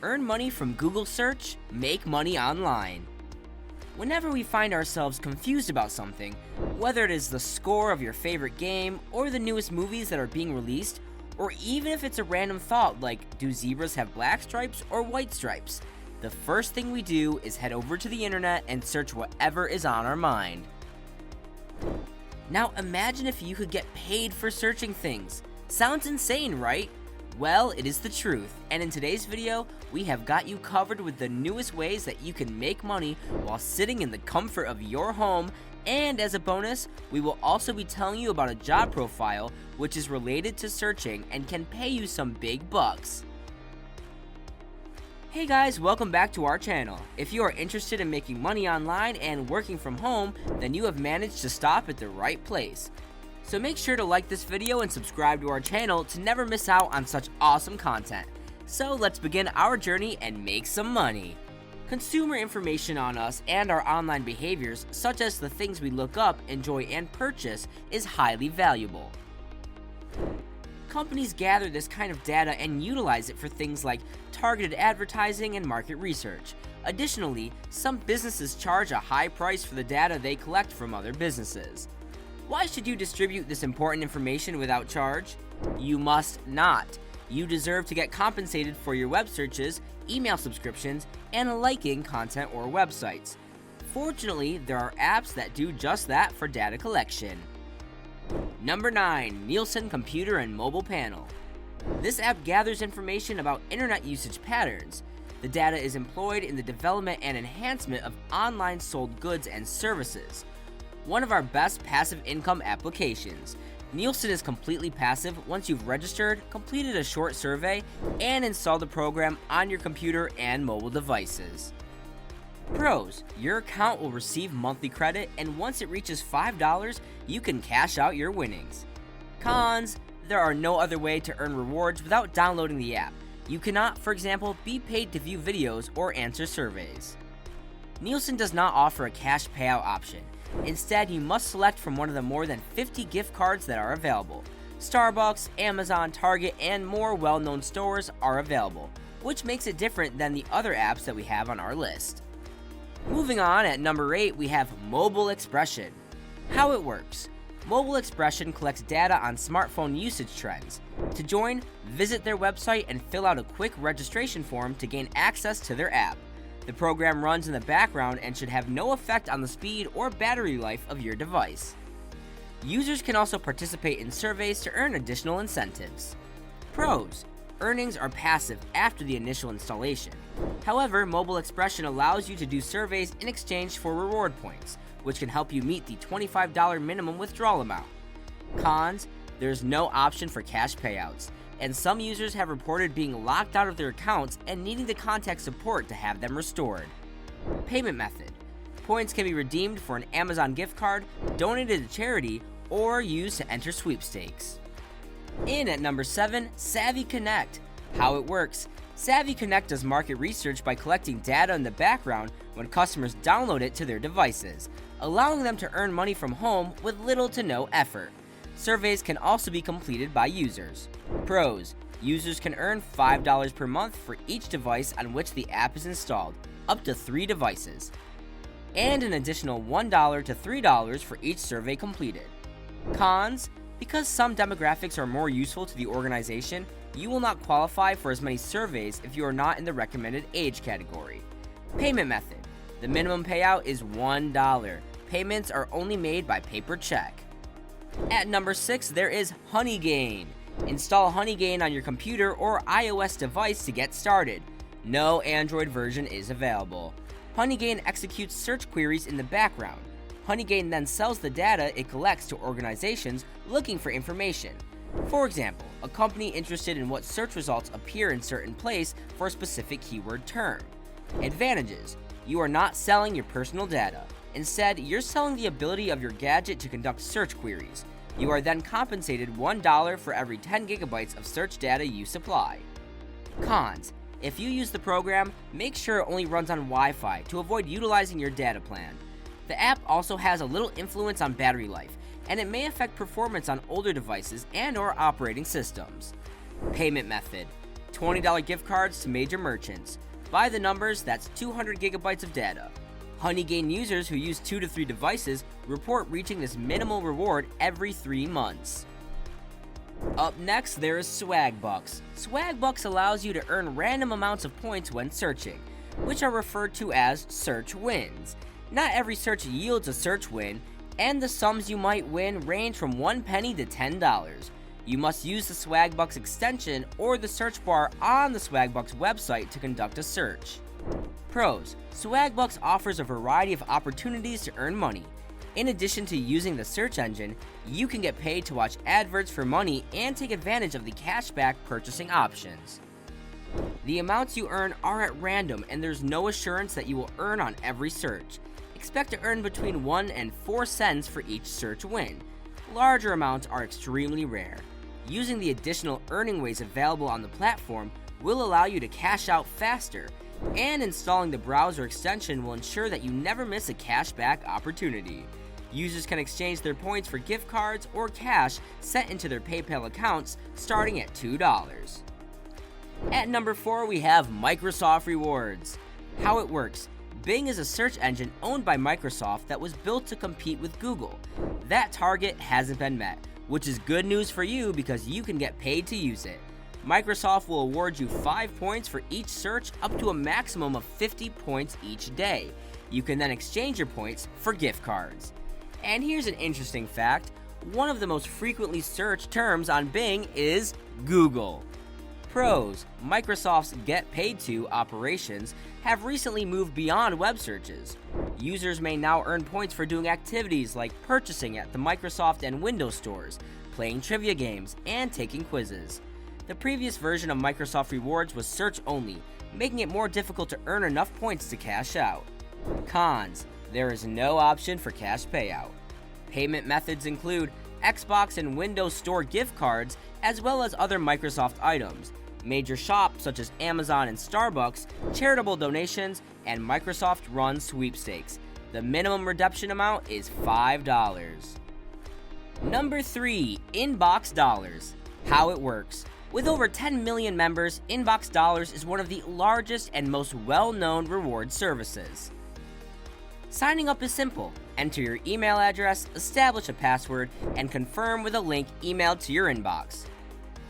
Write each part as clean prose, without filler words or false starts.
Earn money from Google search, make money online. Whenever we find ourselves confused about something, whether it is the score of your favorite game, or the newest movies that are being released, or even if it's a random thought like, do zebras have black stripes or white stripes? The first thing we do is head over to the internet and search whatever is on our mind. Now imagine if you could get paid for searching things. Sounds insane, right? Well, it is the truth, and in today's video, we have got you covered with the newest ways that you can make money while sitting in the comfort of your home, and as a bonus, we will also be telling you about a job profile which is related to searching and can pay you some big bucks. Hey guys, welcome back to our channel. If you are interested in making money online and working from home, then you have managed to stop at the right place. So make sure to like this video and subscribe to our channel to never miss out on such awesome content. So let's begin our journey and make some money. Consumer information on us and our online behaviors, such as the things we look up, enjoy, and purchase, is highly valuable. Companies gather this kind of data and utilize it for things like targeted advertising and market research. Additionally, some businesses charge a high price for the data they collect from other businesses. Why should you distribute this important information without charge? You must not. You deserve to get compensated for your web searches, email subscriptions, and liking content or websites. Fortunately, there are apps that do just that for data collection. Number 9. Nielsen Computer and Mobile Panel. This app gathers information about internet usage patterns. The data is employed in the development and enhancement of online sold goods and services. One of our best passive income applications. Nielsen is completely passive once you've registered, completed a short survey, and installed the program on your computer and mobile devices. Pros: your account will receive monthly credit, and once it reaches $5, you can cash out your winnings. Cons: there are no other way to earn rewards without downloading the app. You cannot, for example, be paid to view videos or answer surveys. Nielsen does not offer a cash payout option. Instead, you must select from one of the more than 50 gift cards that are available. Starbucks, Amazon, Target, and more well-known stores are available, which makes it different than the other apps that we have on our list. Moving on, at number 8, we have Mobile Expression. How it works. Mobile Expression collects data on smartphone usage trends. To join, visit their website and fill out a quick registration form to gain access to their app. The program runs in the background and should have no effect on the speed or battery life of your device. Users can also participate in surveys to earn additional incentives. Pros: earnings are passive after the initial installation. However, Mobile Expression allows you to do surveys in exchange for reward points, which can help you meet the $25 minimum withdrawal amount. Cons: there's no option for cash payouts, and some users have reported being locked out of their accounts and needing to contact support to have them restored. Payment method: points can be redeemed for an Amazon gift card, donated to charity, or used to enter sweepstakes. In at number 7, SavvyConnect. How it works. SavvyConnect does market research by collecting data in the background when customers download it to their devices, allowing them to earn money from home with little to no effort. Surveys can also be completed by users. Pros: users can earn $5 per month for each device on which the app is installed, up to 3 devices, and an additional $1 to $3 for each survey completed. Cons: because some demographics are more useful to the organization, you will not qualify for as many surveys if you are not in the recommended age category. Payment method: the minimum payout is $1. Payments are only made by paper check. At number 6, there is Honeygain. Install Honeygain on your computer or iOS device to get started. No Android version is available. Honeygain executes search queries in the background. Honeygain then sells the data it collects to organizations looking for information. For example, a company interested in what search results appear in certain place for a specific keyword term. Advantages: you are not selling your personal data. Instead, you're selling the ability of your gadget to conduct search queries. You are then compensated $1 for every 10 gigabytes of search data you supply. Cons: if you use the program, make sure it only runs on Wi-Fi to avoid utilizing your data plan. The app also has a little influence on battery life, and it may affect performance on older devices and/or operating systems. Payment method: $20 gift cards to major merchants. By the numbers, that's 200 gigabytes of data. Honeygain users who use 2 to 3 devices report reaching this minimal reward every 3 months. Up next, there is Swagbucks. Swagbucks allows you to earn random amounts of points when searching, which are referred to as search wins. Not every search yields a search win, and the sums you might win range from 1 penny to $10. You must use the Swagbucks extension or the search bar on the Swagbucks website to conduct a search. Pros: Swagbucks offers a variety of opportunities to earn money. In addition to using the search engine, you can get paid to watch adverts for money and take advantage of the cashback purchasing options. The amounts you earn are at random, and there's no assurance that you will earn on every search. Expect to earn between 1 and 4 cents for each search win. Larger amounts are extremely rare. Using the additional earning ways available on the platform will allow you to cash out faster, and installing the browser extension will ensure that you never miss a cashback opportunity. Users can exchange their points for gift cards or cash sent into their PayPal accounts starting at $2. At number 4, we have Microsoft Rewards. How it works: Bing is a search engine owned by Microsoft that was built to compete with Google. That target hasn't been met, which is good news for you because you can get paid to use it. Microsoft will award you 5 points for each search, up to a maximum of 50 points each day. You can then exchange your points for gift cards. And here's an interesting fact: one of the most frequently searched terms on Bing is Google. Pros: Microsoft's Get Paid To operations have recently moved beyond web searches. Users may now earn points for doing activities like purchasing at the Microsoft and Windows stores, playing trivia games, and taking quizzes. The previous version of Microsoft Rewards was search only, making it more difficult to earn enough points to cash out. Cons: there is no option for cash payout. Payment methods include Xbox and Windows Store gift cards, as well as other Microsoft items, major shops such as Amazon and Starbucks, charitable donations, and Microsoft-run sweepstakes. The minimum redemption amount is $5. Number 3, InboxDollars. How it works: with over 10 million members, InboxDollars is one of the largest and most well-known reward services. Signing up is simple. Enter your email address, establish a password, and confirm with a link emailed to your inbox.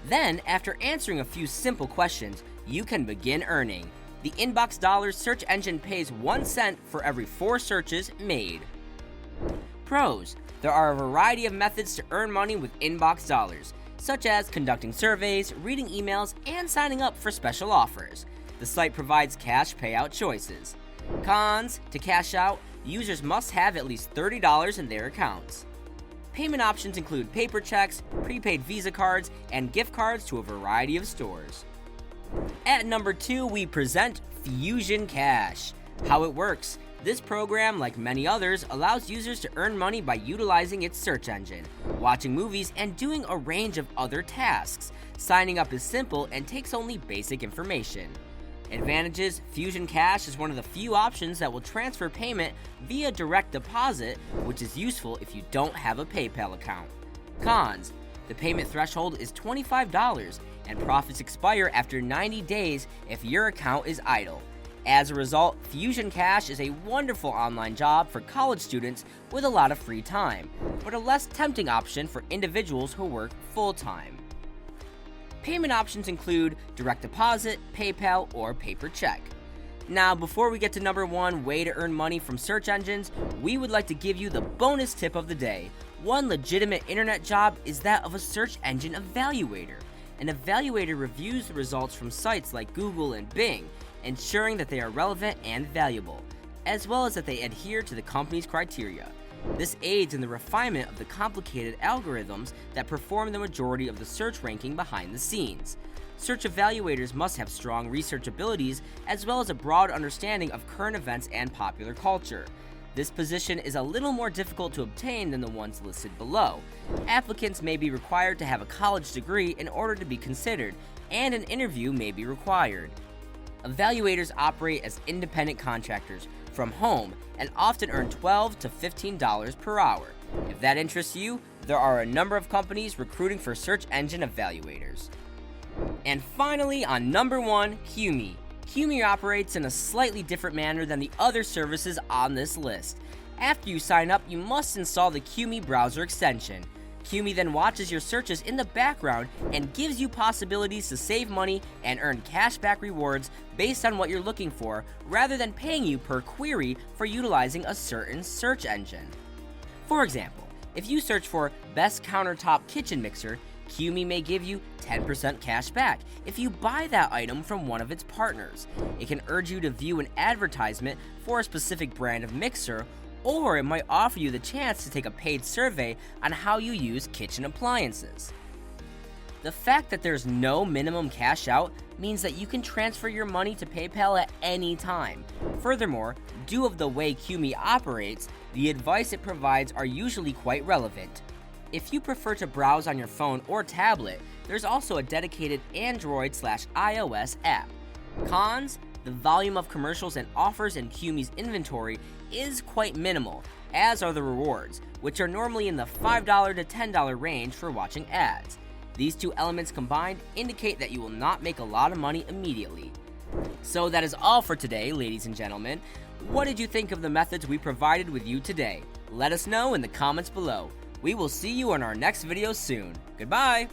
Then, after answering a few simple questions, you can begin earning. The InboxDollars search engine pays 1 cent for every 4 searches made. Pros: there are a variety of methods to earn money with InboxDollars, such as conducting surveys, reading emails, and signing up for special offers. The site provides cash payout choices. Cons: to cash out, users must have at least $30 in their accounts. Payment options include paper checks, prepaid Visa cards, and gift cards to a variety of stores. At number 2, we present FusionCash. How it works: this program, like many others, allows users to earn money by utilizing its search engine, watching movies, and doing a range of other tasks. Signing up is simple and takes only basic information. Advantages: FusionCash is one of the few options that will transfer payment via direct deposit, which is useful if you don't have a PayPal account. Cons: the payment threshold is $25, and profits expire after 90 days if your account is idle. As a result, FusionCash is a wonderful online job for college students with a lot of free time, but a less tempting option for individuals who work full-time. Payment options include direct deposit, PayPal, or paper check. Now, before we get to number 1 way to earn money from search engines, we would like to give you the bonus tip of the day. One legitimate internet job is that of a search engine evaluator. An evaluator reviews the results from sites like Google and Bing, ensuring that they are relevant and valuable, as well as that they adhere to the company's criteria. This aids in the refinement of the complicated algorithms that perform the majority of the search ranking behind the scenes. Search evaluators must have strong research abilities as well as a broad understanding of current events and popular culture. This position is a little more difficult to obtain than the ones listed below. Applicants may be required to have a college degree in order to be considered, and an interview may be required. Evaluators operate as independent contractors from home and often earn $12 to $15 per hour. If that interests you, there are a number of companies recruiting for search engine evaluators. And finally, on number 1, Qmee. Qmee operates in a slightly different manner than the other services on this list. After you sign up, you must install the Qmee browser extension. Qmee then watches your searches in the background and gives you possibilities to save money and earn cashback rewards based on what you're looking for, rather than paying you per query for utilizing a certain search engine. For example, if you search for best countertop kitchen mixer, Qmee may give you 10% cash back if you buy that item from one of its partners. It can urge you to view an advertisement for a specific brand of mixer, or it might offer you the chance to take a paid survey on how you use kitchen appliances. The fact that there's no minimum cash out means that you can transfer your money to PayPal at any time. Furthermore, due to the way Qmee operates, the advice it provides are usually quite relevant. If you prefer to browse on your phone or tablet, there's also a dedicated Android/iOS app. Cons: the volume of commercials and offers in Qmee's inventory is quite minimal, as are the rewards, which are normally in the $5 to $10 range for watching ads. These two elements combined indicate that you will not make a lot of money immediately. So that is all for today, ladies and gentlemen. What did you think of the methods we provided with you today? Let us know in the comments below. We will see you in our next video soon. Goodbye!